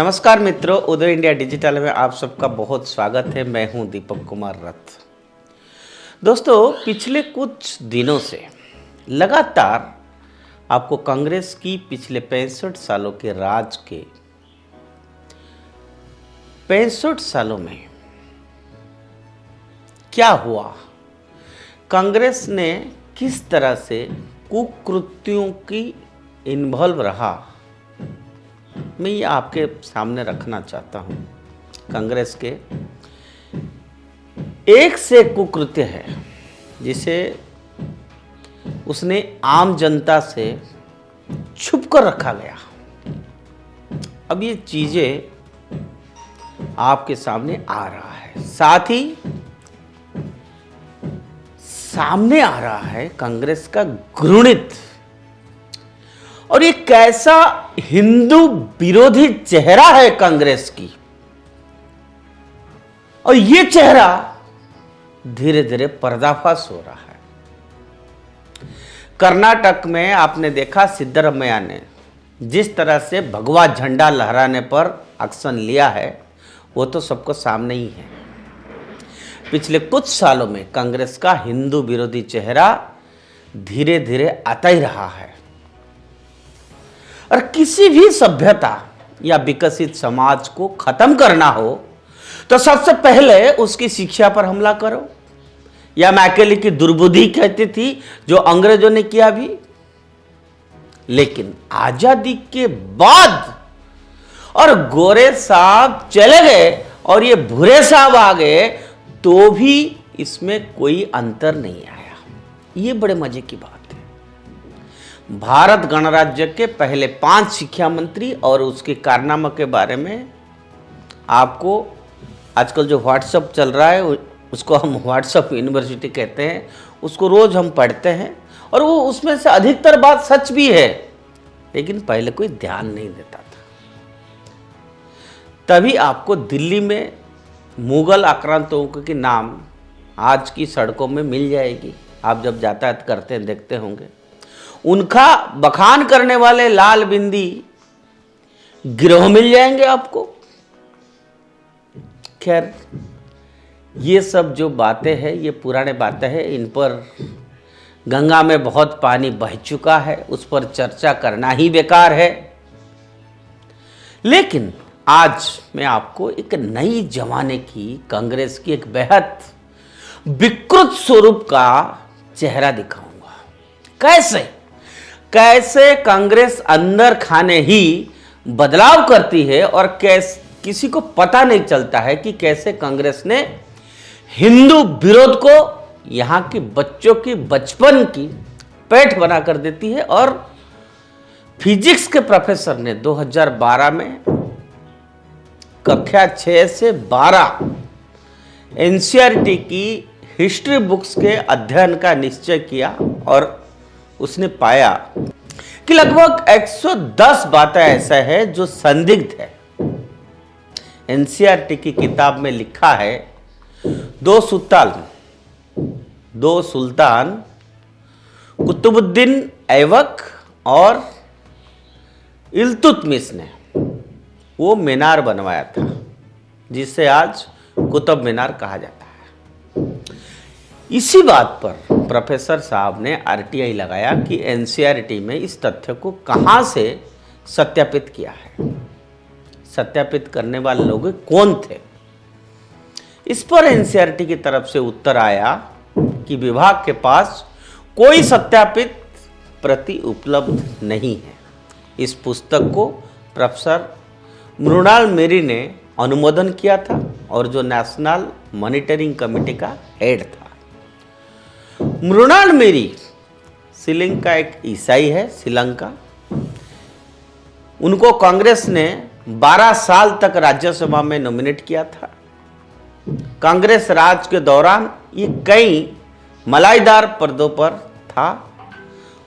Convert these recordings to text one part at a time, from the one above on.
नमस्कार मित्रों, उदय India digital में आप सबका बहुत स्वागत है। मैं हूं दीपक कुमार रथ। दोस्तों, पिछले कुछ दिनों से लगातार आपको कांग्रेस की पिछले 65 सालों के राज के 65 सालों में क्या हुआ, कांग्रेस ने किस तरह से कुकृत्यों की इन्वॉल्व रहा, मैं ये आपके सामने रखना चाहता हूँ। कांग्रेस के एक से कुकृत्य है जिसे उसने आम जनता से छुप कर रखा गया। अब ये चीजें आपके सामने आ रहा है, साथ ही सामने आ रहा है कांग्रेस का घृणित और ये कैसा हिंदू विरोधी चेहरा है कांग्रेस की, और ये चेहरा धीरे धीरे पर्दाफाश हो रहा है। कर्नाटक में आपने देखा सिद्धरामैया ने जिस तरह से भगवा झंडा लहराने पर एक्शन लिया है, वो तो सबको सामने ही है। पिछले कुछ सालों में कांग्रेस का हिंदू विरोधी चेहरा धीरे धीरे आता ही रहा है, और किसी भी सभ्यता या विकसित समाज को खत्म करना हो तो सबसे पहले उसकी शिक्षा पर हमला करो, या मैकेले की दुर्बुद्धि कहती थी जो अंग्रेजों ने किया भी। लेकिन आजादी के बाद और गोरे साहब चले गए और ये भूरे साहब आ गए तो भी इसमें कोई अंतर नहीं आया। ये बड़े मजे की बात है। भारत गणराज्य के पहले 5 शिक्षा मंत्री और उसके कारनामा के बारे में आपको आजकल जो व्हाट्सएप चल रहा है उसको हम व्हाट्सएप यूनिवर्सिटी कहते हैं, उसको रोज हम पढ़ते हैं, और वो उसमें से अधिकतर बात सच भी है, लेकिन पहले कोई ध्यान नहीं देता था। तभी आपको दिल्ली में मुगल आक्रांतों के नाम आज की सड़कों में मिल जाएगी। आप जब यातायात करते हैं देखते होंगे, उनका बखान करने वाले लाल बिंदी गिरोह मिल जाएंगे आपको। खैर, ये सब जो बातें हैं ये पुराने बातें हैं, इन पर गंगा में बहुत पानी बह चुका है, उस पर चर्चा करना ही बेकार है। लेकिन आज मैं आपको एक नई जमाने की कांग्रेस की एक बेहद विकृत स्वरूप का चेहरा दिखाऊंगा। कैसे कांग्रेस अंदर खाने ही बदलाव करती है, और किसी को पता नहीं चलता है कि कैसे कांग्रेस ने हिंदू विरोध को यहां के बच्चों की बचपन की पेट बना कर देती है। और फिजिक्स के प्रोफेसर ने 2012 में कक्षा 6 से 12 एनसीईआरटी की हिस्ट्री बुक्स के अध्ययन का निश्चय किया, और उसने पाया कि लगभग 110 बातें ऐसा है जो संदिग्ध है। एनसीईआरटी की किताब में लिखा है दो सुल्तान कुतुबुद्दीन ऐबक और इल्तुतमिश ने वो मीनार बनवाया था जिसे आज कुतुब मीनार कहा जाता है। इसी बात पर प्रोफेसर साहब ने आरटीआई लगाया कि एनसीईआरटी में इस तथ्य को कहां से सत्यापित किया है, सत्यापित करने वाले लोग कौन थे। इस पर एनसीईआरटी की तरफ से उत्तर आया कि विभाग के पास कोई सत्यापित प्रति उपलब्ध नहीं है। इस पुस्तक को प्रोफेसर मृणाल मेरी ने अनुमोदन किया था, और जो नेशनल मॉनिटरिंग कमेटी का हेड था। मृणाल मेरी श्रीलंका का एक ईसाई है, श्रीलंका। उनको कांग्रेस ने 12 साल तक राज्यसभा में नॉमिनेट किया था। कांग्रेस राज के दौरान ये कई मलाईदार पदों पर था,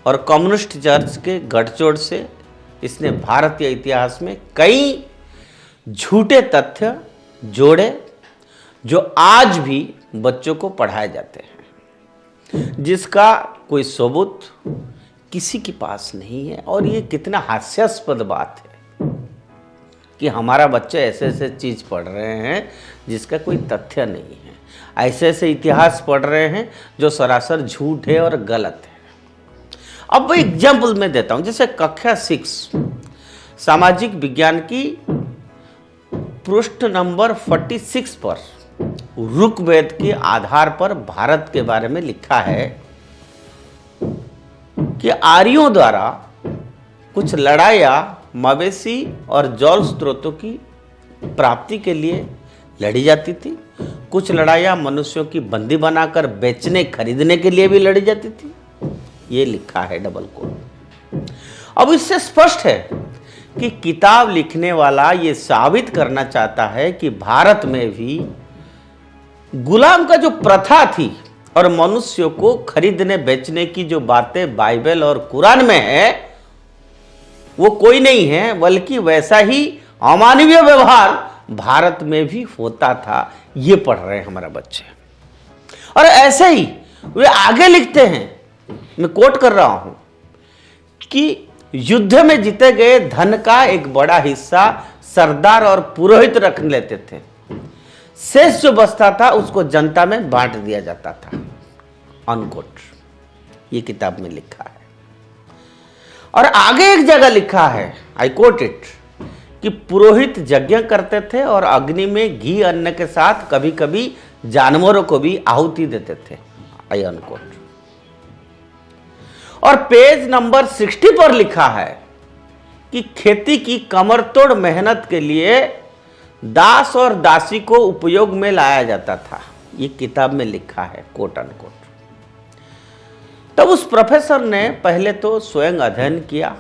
और कम्युनिस्ट चर्च के गठजोड़ से इसने भारतीय इतिहास में कई झूठे तथ्य जोड़े जो आज भी बच्चों को पढ़ाए जाते हैं, जिसका कोई सबूत किसी के पास नहीं है। और ये कितना हास्यास्पद बात है कि हमारा बच्चे ऐसे ऐसे चीज़ पढ़ रहे हैं जिसका कोई तथ्य नहीं है, ऐसे ऐसे इतिहास पढ़ रहे हैं जो सरासर झूठ है और गलत है। अब वो एग्जाम्पल मैं देता हूँ, जैसे कक्षा 6 सामाजिक विज्ञान की पृष्ठ नंबर 46 पर ऋग्वेद के आधार पर भारत के बारे में लिखा है कि आर्यों द्वारा कुछ लड़ाइयाँ मवेशी और जल स्रोतों की प्राप्ति के लिए लड़ी जाती थी, कुछ लड़ाइयाँ मनुष्यों की बंदी बनाकर बेचने खरीदने के लिए भी लड़ी जाती थी। ये लिखा है डबल कोट। अब इससे स्पष्ट है कि किताब लिखने वाला ये साबित करना चाहता है कि भारत में भी गुलाम का जो प्रथा थी और मनुष्यों को खरीदने बेचने की जो बातें बाइबल और कुरान में है वो कोई नहीं है, बल्कि वैसा ही अमानवीय व्यवहार भारत में भी होता था। ये पढ़ रहे हैं हमारा बच्चे। और ऐसे ही वे आगे लिखते हैं, मैं कोट कर रहा हूं, कि युद्ध में जीते गए धन का एक बड़ा हिस्सा सरदार और पुरोहित रख लेते थे, शेष जो बचता था उसको जनता में बांट दिया जाता था। अनकोट। ये किताब में लिखा है। और आगे एक जगह लिखा है, आई कोट इट, कि पुरोहित यज्ञ करते थे और अग्नि में घी अन्न के साथ कभी कभी जानवरों को भी आहुति देते थे। आई अनकोट। और पेज नंबर 60 पर लिखा है कि खेती की कमरतोड़ मेहनत के लिए दास और दासी को उपयोग में लाया जाता था। ये किताब में लिखा है, कोट अनकोट। तब उस प्रोफेसर ने पहले तो स्वयं अध्ययन किया,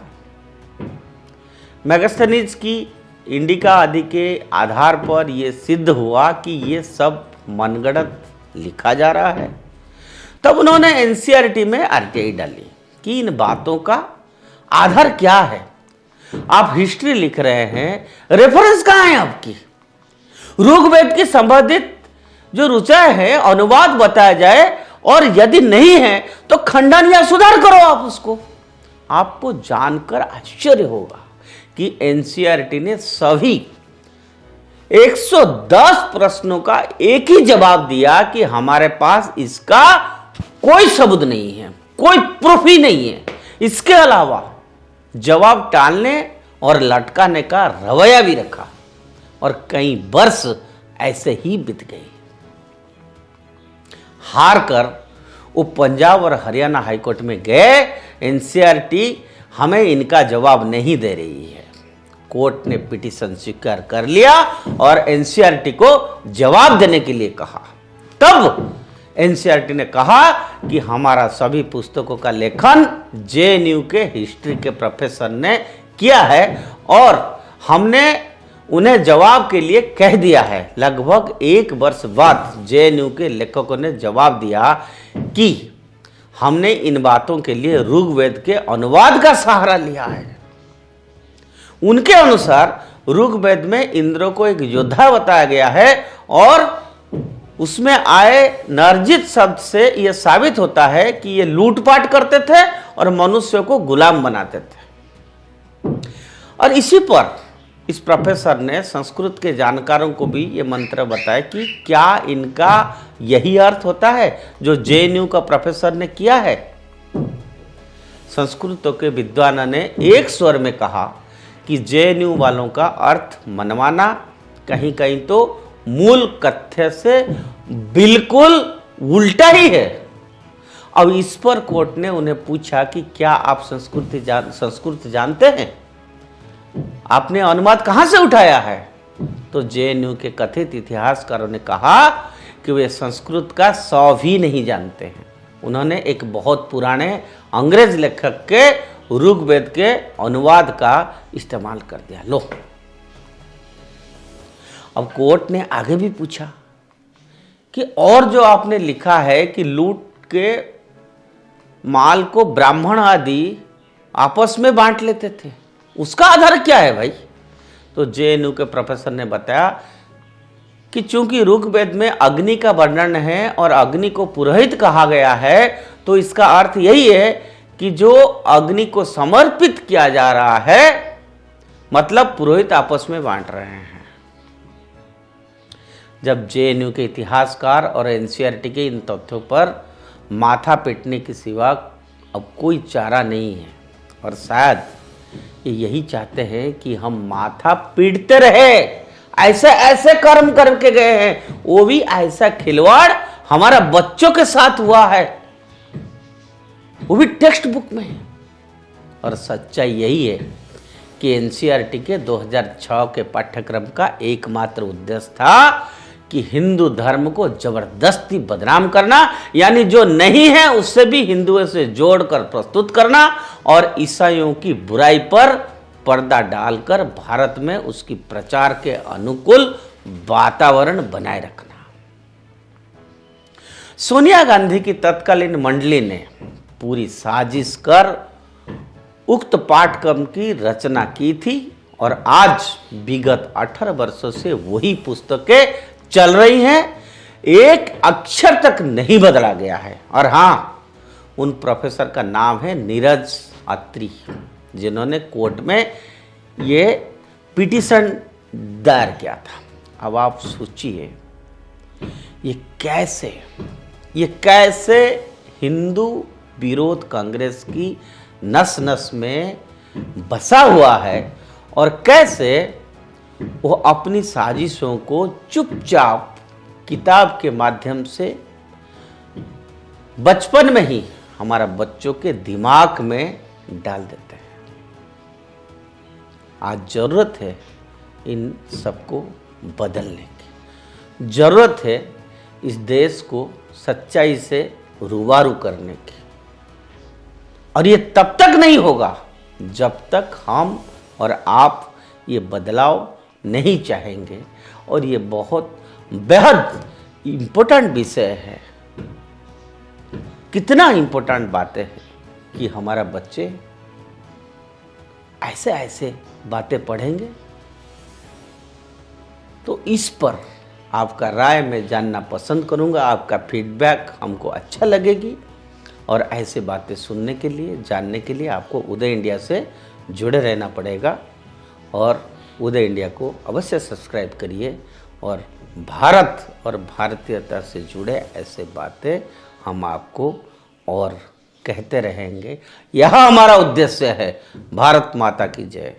मैगस्थनीज की इंडिका आदि के आधार पर यह सिद्ध हुआ कि ये सब मनगढ़ंत लिखा जा रहा है। तब उन्होंने एनसीईआरटी में आरटीआई डाली कि इन बातों का आधार क्या है। आप हिस्ट्री लिख रहे हैं, रेफरेंस कहाँ है आपकी? ऋग्वेद की संबंधित जो रुचाएं है अनुवाद बताया जाए, और यदि नहीं है तो खंडन या सुधार करो आप उसको। आपको जानकर आश्चर्य होगा कि एनसीईआरटी ने सभी 110 प्रश्नों का एक ही जवाब दिया कि हमारे पास इसका कोई सबूत नहीं है, कोई प्रूफ ही नहीं है। इसके अलावा जवाब टालने और लटकाने का रवैया भी रखा, और कई वर्ष ऐसे ही बीत गए। हार कर वो पंजाब और हरियाणा हाईकोर्ट में गए। एनसीईआरटी हमें इनका जवाब नहीं दे रही है। कोर्ट ने पिटीशन स्वीकार कर लिया और एनसीईआरटी को जवाब देने के लिए कहा। तब एनसीईआरटी ने कहा कि हमारा सभी पुस्तकों का लेखन जेएनयू के हिस्ट्री के प्रोफेसर ने किया है और हमने उन्हें जवाब के लिए कह दिया है। लगभग 1 वर्ष बाद जेएनयू के लेखकों ने जवाब दिया कि हमने इन बातों के लिए ऋग्वेद के अनुवाद का सहारा लिया है। उनके अनुसार ऋग्वेद में इंद्र को एक योद्धा बताया गया है और उसमें आए नर्जित शब्द से यह साबित होता है कि ये लूटपाट करते थे और मनुष्यों को गुलाम बनाते थे। और इसी पर इस प्रोफेसर ने संस्कृत के जानकारों को भी ये मंत्र बताया कि क्या इनका यही अर्थ होता है जो जेएनयू का प्रोफेसर ने किया है। संस्कृत के विद्वान ने एक स्वर में कहा कि जेएनयू वालों का अर्थ मनमाना, कहीं कहीं तो मूल कथ्य से बिल्कुल उल्टा ही है। अब इस पर कोर्ट ने उन्हें पूछा कि क्या आप संस्कृत जानते हैं, आपने अनुवाद कहां से उठाया है? तो जेएनयू के कथित इतिहासकारों ने कहा कि वे संस्कृत का 100 भी नहीं जानते हैं। उन्होंने एक बहुत पुराने अंग्रेज लेखक के ऋग्वेद के अनुवाद का इस्तेमाल कर दिया। लो, अब कोर्ट ने आगे भी पूछा कि और जो आपने लिखा है कि लूट के माल को ब्राह्मण आदि आपस में बांट लेते थे, उसका आधार क्या है भाई? तो जेएनयू के प्रोफेसर ने बताया कि चूंकि ऋग्वेद में अग्नि का वर्णन है और अग्नि को पुरोहित कहा गया है, तो इसका अर्थ यही है कि जो अग्नि को समर्पित किया जा रहा है मतलब पुरोहित आपस में बांट रहे हैं। जब जेएनयू के इतिहासकार और एनसीईआरटी के इन तथ्यों पर माथा पीटने के सिवा अब कोई चारा नहीं है, और शायद ये यही चाहते हैं कि हम माथा पीटते रहे। ऐसे ऐसे कर्म करके गए हैं, वो भी ऐसा खिलवाड़ हमारा बच्चों के साथ हुआ है, वो भी टेक्स्ट बुक में है। और सच्चाई यही है कि एनसीईआरटी के 2006 के पाठ्यक्रम का एकमात्र उद्देश्य था कि हिंदू धर्म को जबरदस्ती बदनाम करना, यानी जो नहीं है उससे भी हिंदुओं से जोड़कर प्रस्तुत करना, और ईसाइयों की बुराई पर पर्दा डालकर भारत में उसकी प्रचार के अनुकूल वातावरण बनाए रखना। सोनिया गांधी की तत्कालीन मंडली ने पूरी साजिश कर उक्त पाठ्यक्रम की रचना की थी, और आज विगत 18 वर्षों से वही पुस्तकें चल रही हैं, एक अक्षर तक नहीं बदला गया है। और हाँ, उन प्रोफेसर का नाम है नीरज अत्री, जिन्होंने कोर्ट में ये पिटीशन दायर किया था। अब आप सोचिए ये कैसे हिंदू विरोध कांग्रेस की नस नस में बसा हुआ है, और कैसे वो अपनी साजिशों को चुपचाप किताब के माध्यम से बचपन में ही हमारा बच्चों के दिमाग में डाल देते हैं। आज जरूरत है इन सबको बदलने की, जरूरत है इस देश को सच्चाई से रूबरू करने की, और ये तब तक नहीं होगा जब तक हम और आप ये बदलाव नहीं चाहेंगे। और ये बहुत बेहद इम्पोर्टेंट विषय है। कितना इम्पोर्टेंट बातें हैं कि हमारा बच्चे ऐसे ऐसे बातें पढ़ेंगे। तो इस पर आपका राय मैं जानना पसंद करूंगा, आपका फीडबैक हमको अच्छा लगेगी। और ऐसे बातें सुनने के लिए, जानने के लिए आपको उदय इंडिया से जुड़े रहना पड़ेगा, और उदय इंडिया को अवश्य सब्सक्राइब करिए। और भारत और भारतीयता से जुड़े ऐसे बातें हम आपको और कहते रहेंगे। यह हमारा उद्देश्य है। भारत माता की जय।